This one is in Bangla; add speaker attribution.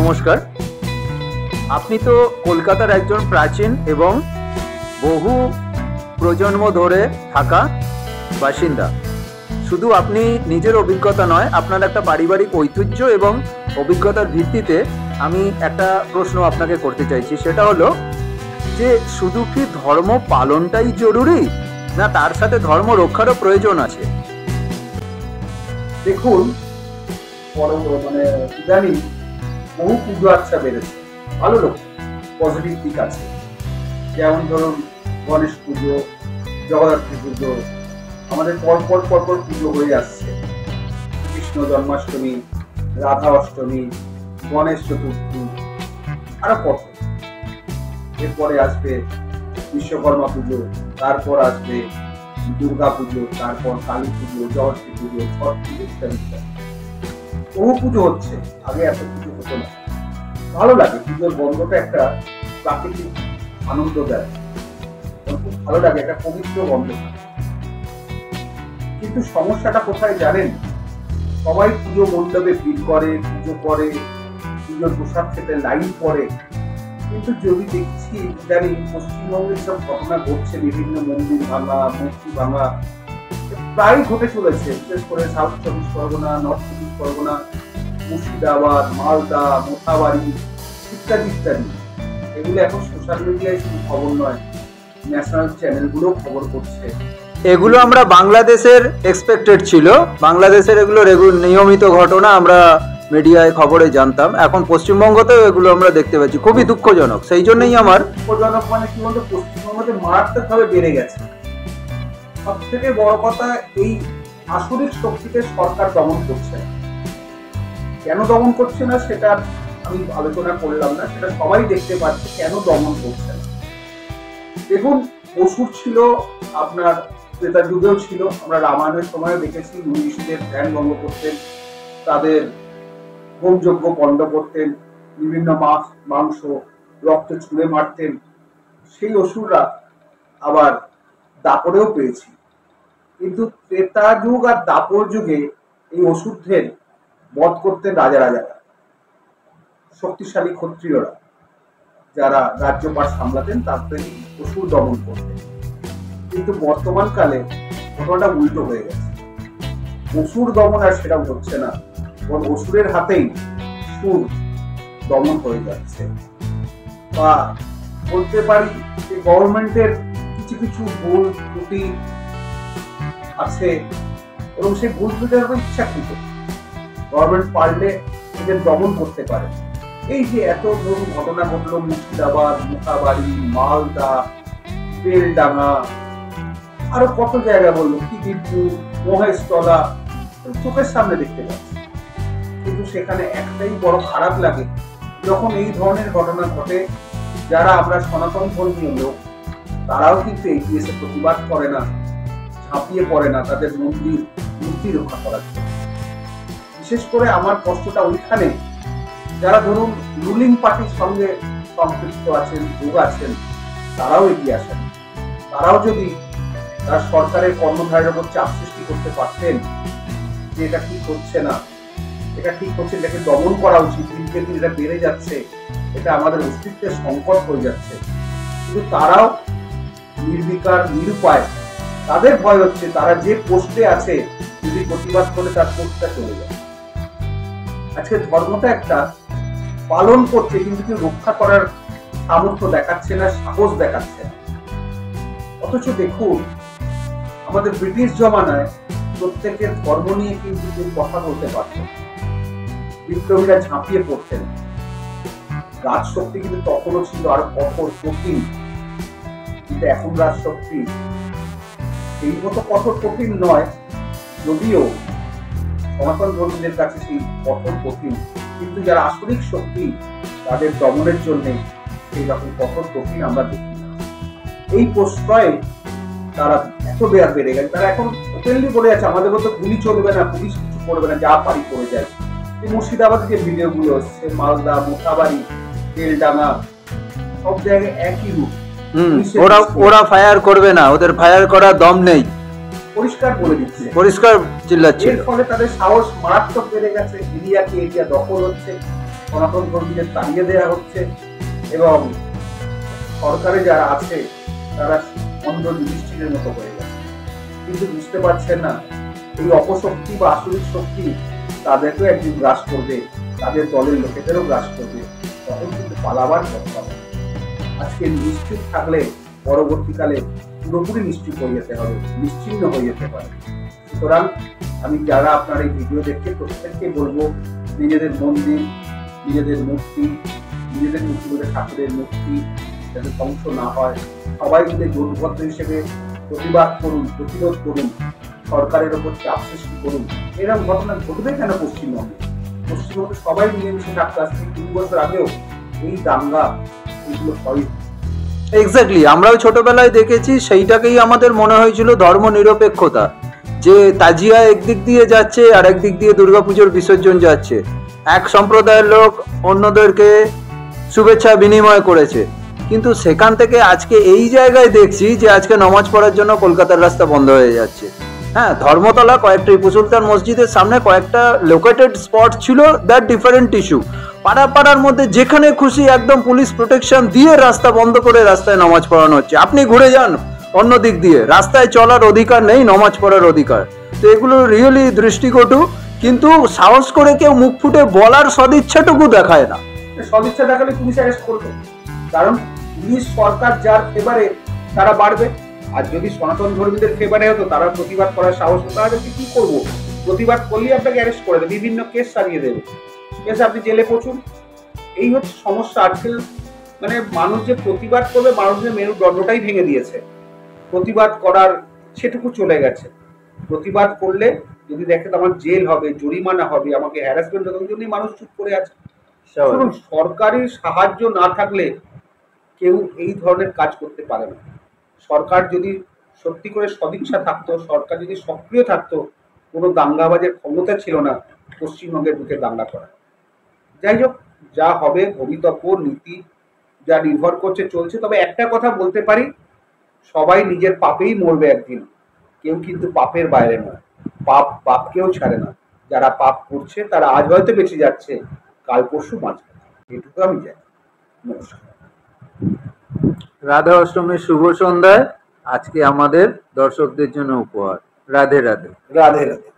Speaker 1: নমস্কার। আপনি তো কলকাতার একজন প্রাচীন এবং বহু প্রজন্ম ধরে থাকা বাসিন্দা। শুধু আপনি নিজের অভিজ্ঞতা নয়, আপনার একটা পারিবারিক ঐতিহ্য এবং অভিজ্ঞতার ভিত্তিতে আমি একটা প্রশ্ন আপনাকে করতে চাইছি। সেটা হলো যে শুধু কি ধর্ম পালনটাই জরুরি, না তার সাথে ধর্ম রক্ষারও প্রয়োজন আছে?
Speaker 2: দেখুন, ইদানিং বহু পুজো আচ্ছা বেড়েছে, ভালো লোক পজিটিভ দিক আছে। যেমন ধরুন গণেশ পুজো, জগদ্ধাত্রী পুজো, আমাদের পরপর পুজো হয়ে আসছে। কৃষ্ণ জন্মাষ্টমী, রাধা অষ্টমী, গণেশ চতুর্থী, আরো কত। এরপরে আসবে বিশ্বকর্মা পুজো, তারপর আসবে দুর্গা পুজো, তারপর কালী পুজো, জগদ্ধাত্রী পুজো, ছট পুজো ইত্যাদি। বহু পুজো হচ্ছে, আগে এত পুজো হতো না। ভালো লাগে, পুজোর গন্ধটা একটা প্রাকৃতিক আনন্দ দেয়, খুব ভালো লাগে, একটা পবিত্র গন্ধ। কিন্তু সমস্যাটা কোথায় জানেন? সবাই পুজো মণ্ডপে ভিড় করে, পুজো করে, পুজোর প্রসাদ খেতে লাইন পড়ে। কিন্তু যদি দেখছি ইদানিং পশ্চিমবঙ্গে সব ঘটনা ঘটছে, বিভিন্ন মন্দির ভাঙা, মূর্তি ভাঙা প্রায় ঘটে চলেছে। বিশেষ করে সাউথ 24 পরগনা, নর্থ 24 পরগনা, মুর্শিদাবাদ, মালদা, মোথাবাড়ি ইত্যাদি ইত্যাদি। এগুলো এখন সোশ্যাল মিডিয়ায় শুধু খবর নয়, ন্যাশনাল চ্যানেলগুলো খবর করছে।
Speaker 1: এগুলো আমরা বাংলাদেশের এক্সপেক্টেড ছিল, বাংলাদেশের এগুলো নিয়মিত ঘটনা আমরা মিডিয়ায় খবরে জানতাম। এখন পশ্চিমবঙ্গতেও এগুলো আমরা দেখতে পাচ্ছি, খুবই দুঃখজনক। সেই জন্যই আমার
Speaker 2: দুঃখজনক মানে কি বলতো, পশ্চিমবঙ্গে মারাত্মকভাবে বেড়ে গেছে। সব থেকে বড় কথা, এই আসরিক শক্তিকে সরকার দমন করছে। কেন দমন করছে না সেটা আমি আলোচনা করলাম না, সেটা সবাই দেখতে পাচ্ছে কেন দমন করছে না। দেখুন, অসুর ছিল, আপনার ত্রেতা যুগেও ছিল। আমরা রামায়ণের সময় দেখেছি ঋষিদের ধ্যান ভঙ্গ করতেন, তাদের হোমযজ্ঞ পণ্ড করতেন, বিভিন্ন মাছ মাংস রক্ত ছুঁড়ে মারতেন। সেই অসুররা আবার দাপরেও পেয়েছি। কিন্তু ত্রেতা যুগ আর দাপর যুগে এই অসুরদের বধ করতেন রাজারা, শক্তিশালী ক্ষত্রিয়রা, যারা রাজ্যপাট সামলাতেন, তাদের অসুর দমন করতেন। কিন্তু বর্তমান কালে ঘটনাটা উল্টো হয়ে গেছে। অসুর দমন আর সেটা হচ্ছে না, বরং অসুরের হাতেই সুর দমন হয়ে যাচ্ছে। বা বলতে পারি যে গভর্নমেন্টের কিছু ভুল ত্রুটি আছে, এবং সেই ভুল ত্রুটির ইচ্ছাকৃত। গভর্নমেন্ট পারলে এদের দমন করতে পারে। এই যে এত ধরুন ঘটনা ঘটলো, মুর্শিদাবাদ, মোথাবাড়ি, মালদা, বেলডাঙ্গা, আরো কত জায়গা বললো, খিদিরপুর, মহেশতলা, চোখের সামনে দেখতে পাচ্ছি। কিন্তু সেখানে একটাই বড় খারাপ লাগে, যখন এই ধরনের ঘটনা ঘটে, যারা আমরা সনাতন ধর্মীয় লোক, তারাও কিন্তু এগিয়ে এসে প্রতিবাদ করে না, ঝাঁপিয়ে পড়ে না তাদের মূর্তি রক্ষা করার জন্য। বিশেষ করে আমার কষ্টটা ওইখানে, যারা ধরুন রুলিং পার্টির সঙ্গে সম্পৃক্ত আছেন, যোগ আছেন, তারাও এগিয়ে আসেন। তারাও যদি তার সরকারের কর্মধারের উপর চাপ সৃষ্টি করতে পারতেন যে এটা ঠিক হচ্ছে না, এটা ঠিক হচ্ছে, এটাকে দমন করা উচিত, দিনকে দিন এটা বেড়ে যাচ্ছে, এটা আমাদের অস্তিত্বের সংকট হয়ে যাচ্ছে। কিন্তু তারাও নির্বিকার, নিরুপায়। তাদের ভয় হচ্ছে তারা যে পোস্টে আছে, যদি প্রতিবাদ করে তার পোস্টটা চলে যায়। আজকে ধর্মটা একটা পালন করছে, কিন্তু কেউ রক্ষা করার সামর্থ্য দেখাচ্ছে না, সাহস দেখাচ্ছে না। অথচ দেখুন, আমাদের ব্রিটিশ জমানায় প্রত্যেকের ধর্ম নিয়ে কিন্তু কেউ কথা বলতে পারত। বিপ্লবীরা ঝাঁপিয়ে পড়তেন। রাজশক্তি কিন্তু তখনও ছিল আরো কঠোর, কঠিন। কিন্তু এখন রাজশক্তি এই মতো কঠোর কঠিন নয়, যদিও সনাতন ধর্মীদের কাছে সেই কঠোর কঠিন। কিন্তু যারা আসরিক শক্তি, তাদের দমনের জন্য সেই রকম কঠোর কঠিন আমরা দেখি না। এই প্রশ্রয়ে তারা এত বেড়ে গেছে। তারা এখন ওপেনলি বলে যাচ্ছে আমাদের মতো গুলি চলবে না, পুলিশ কিছু করবে না, যা পারি করে যায়। এই মুর্শিদাবাদ যে ভিডিও গুলো হচ্ছে, মালদা, মোথাবাড়ি, বেলডাঙ্গা, সব জায়গায় একই রূপ।
Speaker 1: ওরা ফায়ার করবে না, ওদের ফায়ার করার দম নেই,
Speaker 2: পরিষ্কার বলে দিচ্ছে,
Speaker 1: পরিষ্কার চিল্লাচ্ছে।
Speaker 2: এর ফলে তাদের সাহস মারাত্মক বেড়ে গেছে। এরিয়া দখল হচ্ছে। সনাতন ধর্মীদের তাড়িয়ে দেওয়া হচ্ছে এবং সরকারে যারা আছে তারা অন্ধ যুধিষ্ঠিরের মতো হয়ে গেছে, কিন্তু বুঝতে পারছেন না এই অপশক্তি বা আসরিক শক্তি তাদেরকেও একদিন গ্রাস করবে, তাদের দলের লোকেদেরও গ্রাস করবে, তখন কিন্তু পালাবার পথ পাবে। আজকে নিশ্চিত থাকলে পরবর্তীকালে পুরোপুরি নিশ্চিত হয়ে যেতে হবে, নিশ্চিহ্ন হয়ে যেতে পারে। সুতরাং আমি যারা আপনার এই ভিডিও দেখতে প্রত্যেককে বলবো, নিজেদের মন্দির, নিজেদের মূর্তি, নিজেদের মূর্তি ঠাকুরের মূর্তি যাতে ধ্বংস না হয়, সবাই মিলে জোটবদ্ধ হিসেবে প্রতিবাদ করুন, প্রতিরোধ করুন, সরকারের ওপর চাপ সৃষ্টি করুন। এরকম ঘটনা ঘটবে কেন পশ্চিমবঙ্গে? পশ্চিমবঙ্গে সবাই মিলেমিশে থাকতে আসছে, 3 বছর আগেও এই দাঙ্গা এগুলো হয়।
Speaker 1: এক্স্যাক্টলি, আমরাও ছোটবেলায় দেখেছি, সেইটাকেই আমাদের মনে হয়েছিল ধর্ম নিরপেক্ষতা, যে তাজিয়া একদিক দিয়ে যাচ্ছে আর একদিক দিয়ে দুর্গাপুজোর বিসর্জন যাচ্ছে, এক সম্প্রদায়ের লোক অন্যদেরকে শুভেচ্ছা বিনিময় করেছে। কিন্তু সেখান থেকে আজকে এই জায়গায় দেখছি যে আজকে নামাজ পড়ার জন্য কলকাতার রাস্তা বন্ধ হয়ে যাচ্ছে। হ্যাঁ, ধর্মতলা কয়েকটা, টিপু সুলতান মসজিদের সামনে কয়েকটা লোকেটেড স্পট ছিল, দ্যাট ডিফারেন্ট ইস্যু। পাড়ার মধ্যে যেখানে খুশি একদম পুলিশ প্রোটেকশন দিয়ে রাস্তা বন্ধ করে রাস্তায় নামাজ পড়ানো হচ্ছে। আপনি ঘুরে যান অন্য দিক দিয়ে, রাস্তায় চলার অধিকার নেই, নামাজ পড়ার অধিকার। তো এগুলো রিয়েলি দৃষ্টিকটু, কিন্তু সাহস করে কেউ মুখ ফুটে বলার সদিচ্ছাটুকু দেখায় না।
Speaker 2: সদিচ্ছা দেখালে পুলিশ অ্যারেস্ট করবে, কারণ পুলিশ সরকার যার ফেভারে তারা বাড়বে। আর যদি সনাতন ধর্মীদের ফেভারে হতো, তারা প্রতিবাদ করার সাহস হতো, তাহলে কি করবো? প্রতিবাদ করলেই আপনাকে অ্যারেস্ট করে দেবে, বিভিন্ন কেস চালিয়ে দেবে, কেস আপনি জেলে পৌঁছুন। এই হচ্ছে সমস্যা আজকাল। মানে মানুষ যে প্রতিবাদ করবে, মানুষের মেরুদণ্ডটাই ভেঙে দিয়েছে। প্রতিবাদ করার সেটুকু চলে গেছে। প্রতিবাদ করলে যদি দেখেন আমার জেল হবে, জরিমানা হবে, আমাকে হ্যারাসমেন্ট হবে, ওই জন্যই মানুষ চুপ করে আছে। সরকারি সাহায্য না থাকলে কেউ এই ধরনের কাজ করতে পারে না। সরকার যদি সত্যি করে সদিচ্ছা থাকতো, সরকার যদি সক্রিয় থাকতো, কোনো দাঙ্গাবাজের ক্ষমতা ছিল না পশ্চিমবঙ্গের বুকে দাঙ্গা করা। যাই হোক, যা হবে ভবিতব্য নীতি যা নির্ভর করছে চলছে। তবে একটা কথা বলতে পারি, সবাই নিজের পাপেই মরবে একদিন, কেউ কিন্তু পাপের বাইরে নয়। পাপ পাপকেও ছাড়ে না। যারা পাপ করছে তারা আজ হয়তো বেঁচে যাচ্ছে, কাল পরশু বাঁচবে, এটুকু আমি জানি। নমস্কার।
Speaker 1: রাধা অষ্টমীর শুভ সন্ধ্যায় আজকে আমাদের দর্শকদের জন্য উপহার। রাধে রাধে।
Speaker 2: রাধে রাধে।